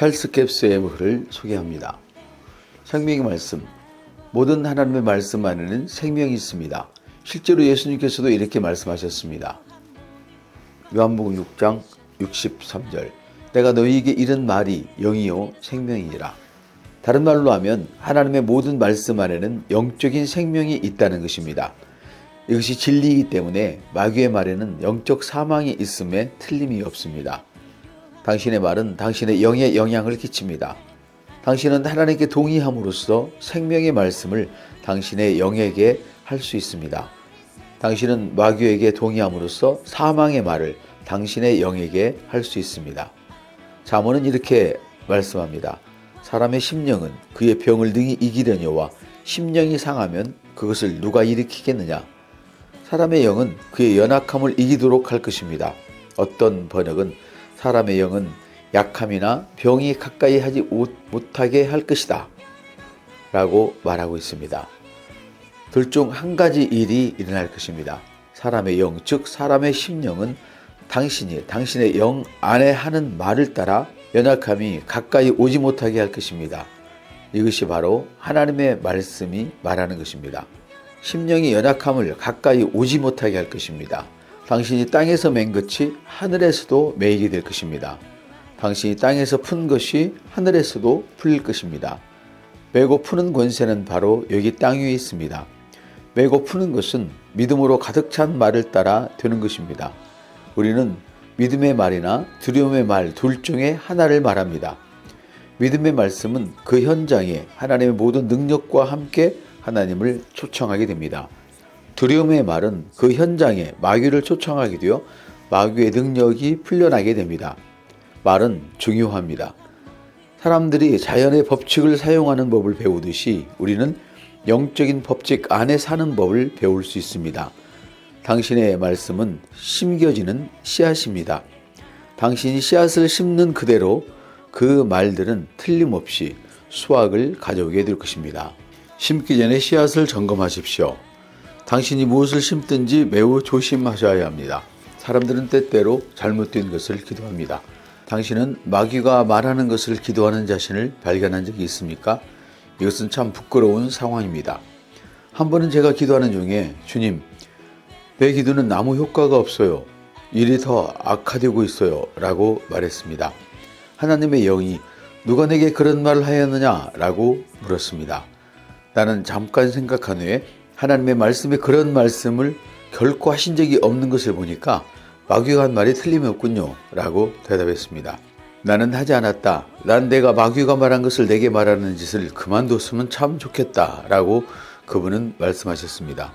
찰스 캡스의 글을 소개합니다. 생명의 말씀. 모든 하나님의 말씀 안에는 생명이 있습니다. 실제로 예수님께서도 이렇게 말씀하셨습니다. 요한복음 6장 63절. 내가 너희에게 이른 말이 영이요 생명이니라. 다른 말로 하면 하나님의 모든 말씀 안에는 영적인 생명이 있다는 것입니다. 이것이 진리이기 때문에 마귀의 말에는 영적 사망이 있음에 틀림이 없습니다. 당신의 말은 당신의 영에 영향을 끼칩니다. 당신은 하나님께 동의함으로써 생명의 말씀을 당신의 영에게 할 수 있습니다. 당신은 마귀에게 동의함으로써 사망의 말을 당신의 영에게 할 수 있습니다. 잠언은 이렇게 말씀합니다. 사람의 심령은 그의 병을 능히 이기려니와 심령이 상하면 그것을 누가 일으키겠느냐. 사람의 영은 그의 연약함을 이기도록 할 것입니다. 어떤 번역은 사람의 영은 약함이나 병이 가까이 하지 못하게 할 것이다 라고 말하고 있습니다. 둘 중 한 가지 일이 일어날 것입니다. 사람의 영, 즉 사람의 심령은 당신의 영 안에 하는 말을 따라 연약함이 가까이 오지 못하게 할 것입니다. 이것이 바로 하나님의 말씀이 말하는 것입니다. 심령이 연약함을 가까이 오지 못하게 할 것입니다. 당신이 땅에서 맨 것이 하늘에서도 매이게 될 것입니다. 당신이 땅에서 푼 것이 하늘에서도 풀릴 것입니다. 매고 푸는 권세는 바로 여기 땅 위에 있습니다. 매고 푸는 것은 믿음으로 가득 찬 말을 따라 되는 것입니다. 우리는 믿음의 말이나 두려움의 말 둘 중에 하나를 말합니다. 믿음의 말씀은 그 현장에 하나님의 모든 능력과 함께 하나님을 초청하게 됩니다. 두려움의 말은 그 현장에 마귀를 초청하게 되어 마귀의 능력이 풀려나게 됩니다. 말은 중요합니다. 사람들이 자연의 법칙을 사용하는 법을 배우듯이 우리는 영적인 법칙 안에 사는 법을 배울 수 있습니다. 당신의 말씀은 심겨지는 씨앗입니다. 당신이 씨앗을 심는 그대로 그 말들은 틀림없이 수확을 가져오게 될 것입니다. 심기 전에 씨앗을 점검하십시오. 당신이 무엇을 심든지 매우 조심하셔야 합니다. 사람들은 때때로 잘못된 것을 기도합니다. 당신은 마귀가 말하는 것을 기도하는 자신을 발견한 적이 있습니까? 이것은 참 부끄러운 상황입니다. 한 번은 제가 기도하는 중에 주님, 내 기도는 아무 효과가 없어요. 일이 더 악화되고 있어요. 라고 말했습니다. 하나님의 영이 누가 내게 그런 말을 하였느냐? 라고 물었습니다. 나는 잠깐 생각한 후에 하나님의 말씀에 그런 말씀을 결코 하신 적이 없는 것을 보니까 마귀가 한 말이 틀림이 없군요. 라고 대답했습니다. 나는 하지 않았다. 난 내가 마귀가 말한 것을 내게 말하는 짓을 그만뒀으면 참 좋겠다. 라고 그분은 말씀하셨습니다.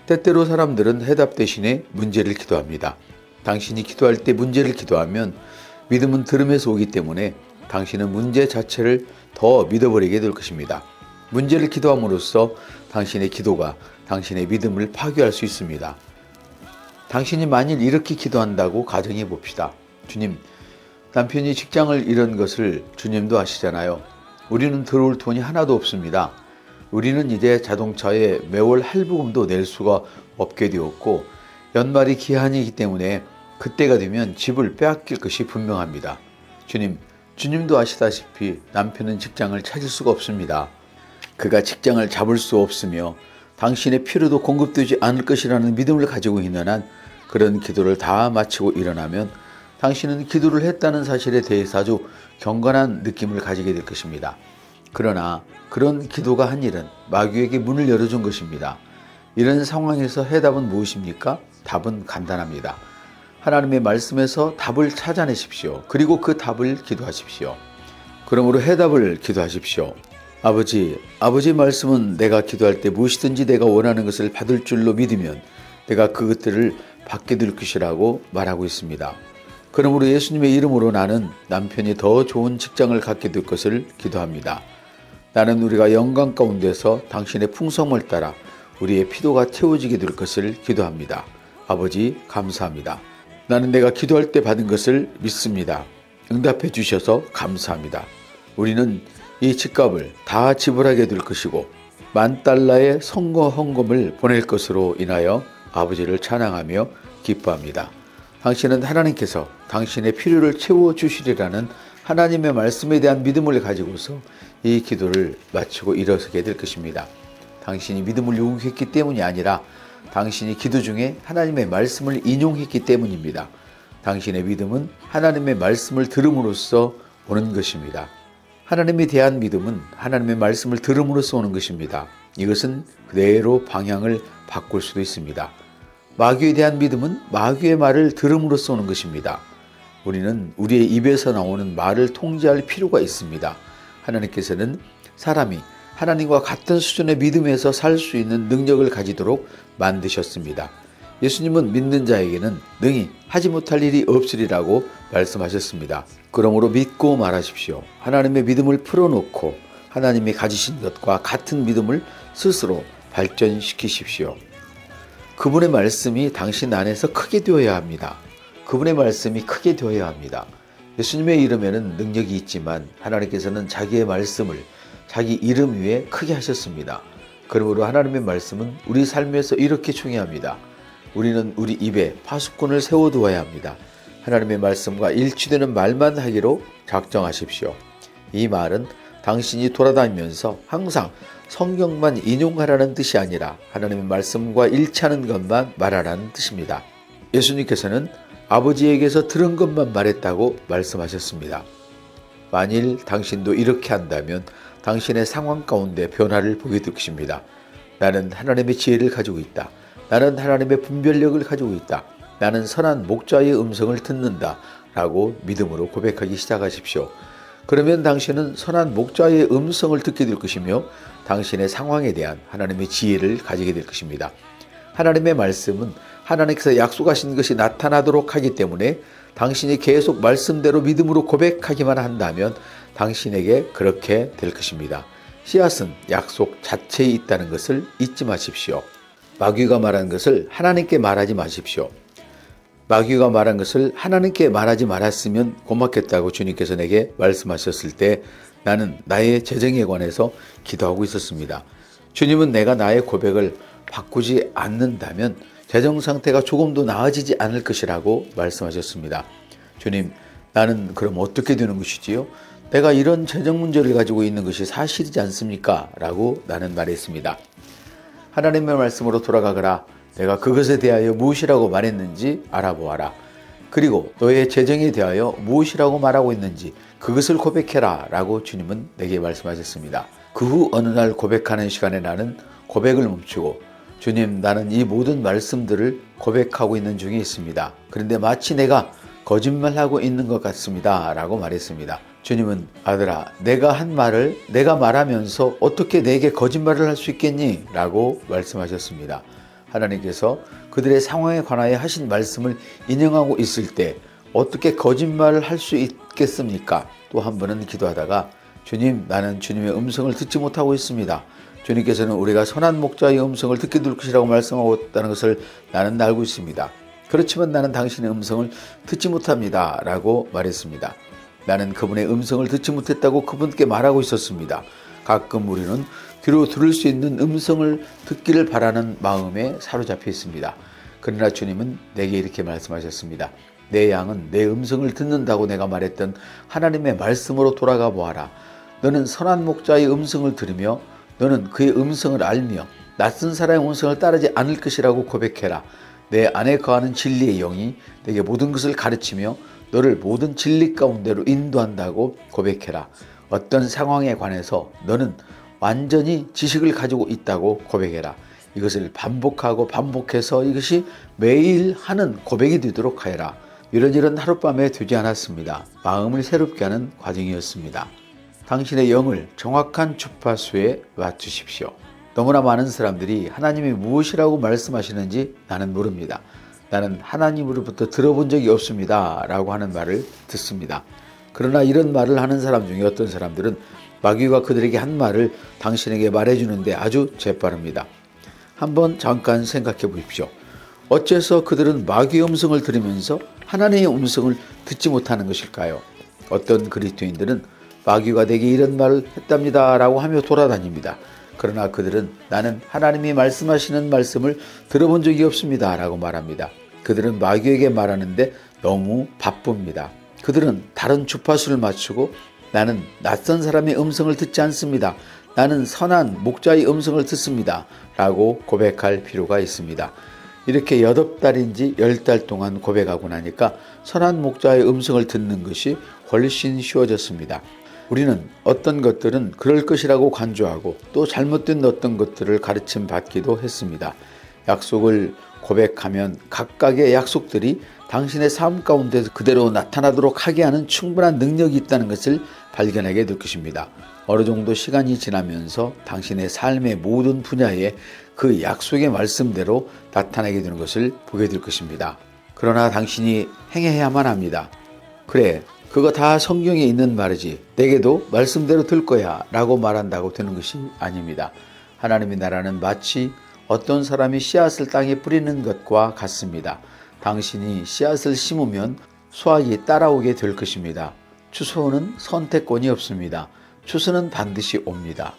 때때로 사람들은 해답 대신에 문제를 기도합니다. 당신이 기도할 때 문제를 기도하면 믿음은 들음에서 오기 때문에 당신은 문제 자체를 더 믿어버리게 될 것입니다. 문제를 기도함으로써 당신의 기도가 당신의 믿음을 파괴할 수 있습니다. 당신이 만일 이렇게 기도한다고 가정해 봅시다. 주님, 남편이 직장을 잃은 것을 주님도 아시잖아요. 우리는 들어올 돈이 하나도 없습니다. 우리는 이제 자동차에 매월 할부금도 낼 수가 없게 되었고 연말이 기한이기 때문에 그때가 되면 집을 빼앗길 것이 분명합니다. 주님도 아시다시피 남편은 직장을 찾을 수가 없습니다. 그가 직장을 잡을 수 없으며 당신의 필요도 공급되지 않을 것이라는 믿음을 가지고 있는 한 그런 기도를 다 마치고 일어나면 당신은 기도를 했다는 사실에 대해서 아주 경건한 느낌을 가지게 될 것입니다. 그러나 그런 기도가 한 일은 마귀에게 문을 열어준 것입니다. 이런 상황에서 해답은 무엇입니까? 답은 간단합니다. 하나님의 말씀에서 답을 찾아내십시오. 그리고 그 답을 기도하십시오. 그러므로 해답을 기도하십시오. 아버지 말씀은 내가 기도할 때 무엇이든지 내가 원하는 것을 받을 줄로 믿으면 내가 그것들을 받게 될 것이라고 말하고 있습니다. 그러므로 예수님의 이름으로 나는 남편이 더 좋은 직장을 갖게 될 것을 기도합니다. 나는 우리가 영광 가운데서 당신의 풍성을 따라 우리의 피도가 채워지게 될 것을 기도합니다. 아버지 감사합니다. 나는 내가 기도할 때 받은 것을 믿습니다. 응답해 주셔서 감사합니다. 우리는 이 집값을 다 지불하게 될 것이고 $10,000의 선거 헌금을 보낼 것으로 인하여 아버지를 찬양하며 기뻐합니다. 당신은 하나님께서 당신의 필요를 채워주시리라는 하나님의 말씀에 대한 믿음을 가지고서 이 기도를 마치고 일어서게 될 것입니다. 당신이 믿음을 요구했기 때문이 아니라 당신이 기도 중에 하나님의 말씀을 인용했기 때문입니다. 당신의 믿음은 하나님의 말씀을 들음으로써 오는 것입니다. 하나님에 대한 믿음은 하나님의 말씀을 들음으로써 오는 것입니다. 이것은 그대로 방향을 바꿀 수도 있습니다. 마귀에 대한 믿음은 마귀의 말을 들음으로써 오는 것입니다. 우리는 우리의 입에서 나오는 말을 통제할 필요가 있습니다. 하나님께서는 사람이 하나님과 같은 수준의 믿음에서 살 수 있는 능력을 가지도록 만드셨습니다. 예수님은 믿는 자에게는 능히 하지 못할 일이 없으리라고 말씀하셨습니다. 그러므로 믿고 말하십시오. 하나님의 믿음을 풀어놓고 하나님이 가지신 것과 같은 믿음을 스스로 발전시키십시오. 그분의 말씀이 당신 안에서 크게 되어야 합니다. 그분의 말씀이 크게 되어야 합니다. 예수님의 이름에는 능력이 있지만 하나님께서는 자기의 말씀을 자기 이름 위에 크게 하셨습니다. 그러므로 하나님의 말씀은 우리 삶에서 이렇게 중요합니다. 우리는 우리 입에 파수꾼을 세워두어야 합니다. 하나님의 말씀과 일치되는 말만 하기로 작정하십시오. 이 말은 당신이 돌아다니면서 항상 성경만 인용하라는 뜻이 아니라 하나님의 말씀과 일치하는 것만 말하라는 뜻입니다. 예수님께서는 아버지에게서 들은 것만 말했다고 말씀하셨습니다. 만일 당신도 이렇게 한다면 당신의 상황 가운데 변화를 보게 될 것입니다. 나는 하나님의 지혜를 가지고 있다. 나는 하나님의 분별력을 가지고 있다. 나는 선한 목자의 음성을 듣는다. 라고 믿음으로 고백하기 시작하십시오. 그러면 당신은 선한 목자의 음성을 듣게 될 것이며 당신의 상황에 대한 하나님의 지혜를 가지게 될 것입니다. 하나님의 말씀은 하나님께서 약속하신 것이 나타나도록 하기 때문에 당신이 계속 말씀대로 믿음으로 고백하기만 한다면 당신에게 그렇게 될 것입니다. 씨앗은 약속 자체에 있다는 것을 잊지 마십시오. 마귀가 말한 것을 하나님께 말하지 마십시오. 마귀가 말한 것을 하나님께 말하지 말았으면 고맙겠다고 주님께서 내게 말씀하셨을 때 나는 나의 재정에 관해서 기도하고 있었습니다. 주님은 내가 나의 고백을 바꾸지 않는다면 재정 상태가 조금도 나아지지 않을 것이라고 말씀하셨습니다. 주님, 나는 그럼 어떻게 되는 것이지요? 내가 이런 재정 문제를 가지고 있는 것이 사실이지 않습니까? 라고 나는 말했습니다. 하나님의 말씀으로 돌아가거라. 내가 그것에 대하여 무엇이라고 말했는지 알아보아라. 그리고 너의 재정에 대하여 무엇이라고 말하고 있는지 그것을 고백해라. 라고 주님은 내게 말씀하셨습니다. 그 후 어느 날 고백하는 시간에 나는 고백을 멈추고 주님, 나는 이 모든 말씀들을 고백하고 있는 중에 있습니다. 그런데 마치 내가 거짓말하고 있는 것 같습니다. 라고 말했습니다. 주님은 아들아, 내가 한 말을 내가 말하면서 어떻게 내게 거짓말을 할 수 있겠니? 라고 말씀하셨습니다. 하나님께서 그들의 상황에 관하여 하신 말씀을 인용하고 있을 때 어떻게 거짓말을 할 수 있겠습니까? 또 한 번은 기도하다가 주님, 나는 주님의 음성을 듣지 못하고 있습니다. 주님께서는 우리가 선한 목자의 음성을 듣게 될 것이라고 말씀하고 있다는 것을 나는 알고 있습니다. 그렇지만 나는 당신의 음성을 듣지 못합니다. 라고 말했습니다. 나는 그분의 음성을 듣지 못했다고 그분께 말하고 있었습니다. 가끔 우리는 귀로 들을 수 있는 음성을 듣기를 바라는 마음에 사로잡혀 있습니다. 그러나 주님은 내게 이렇게 말씀하셨습니다. 내 양은 내 음성을 듣는다고 내가 말했던 하나님의 말씀으로 돌아가 보아라. 너는 선한 목자의 음성을 들으며 너는 그의 음성을 알며 낯선 사람의 음성을 따르지 않을 것이라고 고백해라. 내 안에 거하는 진리의 영이 내게 모든 것을 가르치며 너를 모든 진리 가운데로 인도한다고 고백해라. 어떤 상황에 관해서 너는 완전히 지식을 가지고 있다고 고백해라. 이것을 반복하고 반복해서 이것이 매일 하는 고백이 되도록 하여라. 이런 하룻밤에 되지 않았습니다. 마음을 새롭게 하는 과정이었습니다. 당신의 영을 정확한 주파수에 맞추십시오. 너무나 많은 사람들이 하나님이 무엇이라고 말씀하시는지 나는 모릅니다. 나는 하나님으로부터 들어본 적이 없습니다. 라고 하는 말을 듣습니다. 그러나 이런 말을 하는 사람 중에 어떤 사람들은 마귀가 그들에게 한 말을 당신에게 말해주는데 아주 재빠릅니다. 한번 잠깐 생각해 보십시오. 어째서 그들은 마귀의 음성을 들으면서 하나님의 음성을 듣지 못하는 것일까요? 어떤 그리스도인들은 마귀가 내게 이런 말을 했답니다 라고 하며 돌아다닙니다. 그러나 그들은 나는 하나님이 말씀하시는 말씀을 들어본 적이 없습니다 라고 말합니다. 그들은 마귀에게 말하는데 너무 바쁩니다. 그들은 다른 주파수를 맞추고 나는 낯선 사람의 음성을 듣지 않습니다. 나는 선한 목자의 음성을 듣습니다. 라고 고백할 필요가 있습니다. 이렇게 8달인지 10달 동안 고백하고 나니까 선한 목자의 음성을 듣는 것이 훨씬 쉬워졌습니다. 우리는 어떤 것들은 그럴 것이라고 간주하고 또 잘못된 어떤 것들을 가르침 받기도 했습니다. 약속을 고백하면 각각의 약속들이 당신의 삶 가운데 그대로 나타나도록 하게 하는 충분한 능력이 있다는 것을 발견하게 될 것입니다. 어느 정도 시간이 지나면서 당신의 삶의 모든 분야에 그 약속의 말씀대로 나타나게 되는 것을 보게 될 것입니다. 그러나 당신이 행해야만 합니다. 그래, 그거 다 성경에 있는 말이지. 내게도 말씀대로 될 거야 라고 말한다고 되는 것이 아닙니다. 하나님의 나라는 마치 어떤 사람이 씨앗을 땅에 뿌리는 것과 같습니다. 당신이 씨앗을 심으면 수확이 따라오게 될 것입니다. 추수는 선택권이 없습니다. 추수는 반드시 옵니다.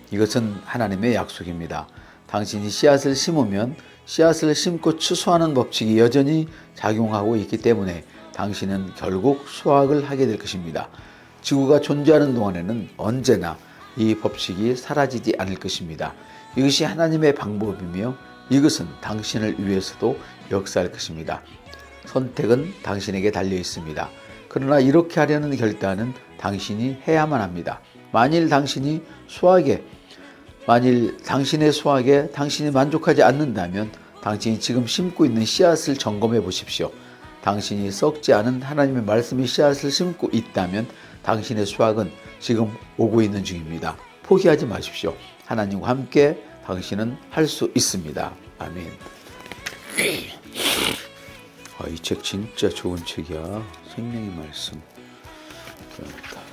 이것은 하나님의 약속입니다. 당신이 씨앗을 심으면 씨앗을 심고 추수하는 법칙이 여전히 작용하고 있기 때문에 당신은 결국 수확을 하게 될 것입니다. 지구가 존재하는 동안에는 언제나 이 법칙이 사라지지 않을 것입니다. 이것이 하나님의 방법이며 이것은 당신을 위해서도 역사할 것입니다. 선택은 당신에게 달려 있습니다. 그러나 이렇게 하려는 결단은 당신이 해야만 합니다. 만일 당신의 수확에 당신이 만족하지 않는다면 당신이 지금 심고 있는 씨앗을 점검해 보십시오. 당신이 썩지 않은 하나님의 말씀의 씨앗을 심고 있다면 당신의 수확은 지금 오고 있는 중입니다. 포기하지 마십시오. 하나님과 함께 당신은 할 수 있습니다. 아멘. 이 책 진짜 좋은 책이야. 생명의 말씀. 감사합니다.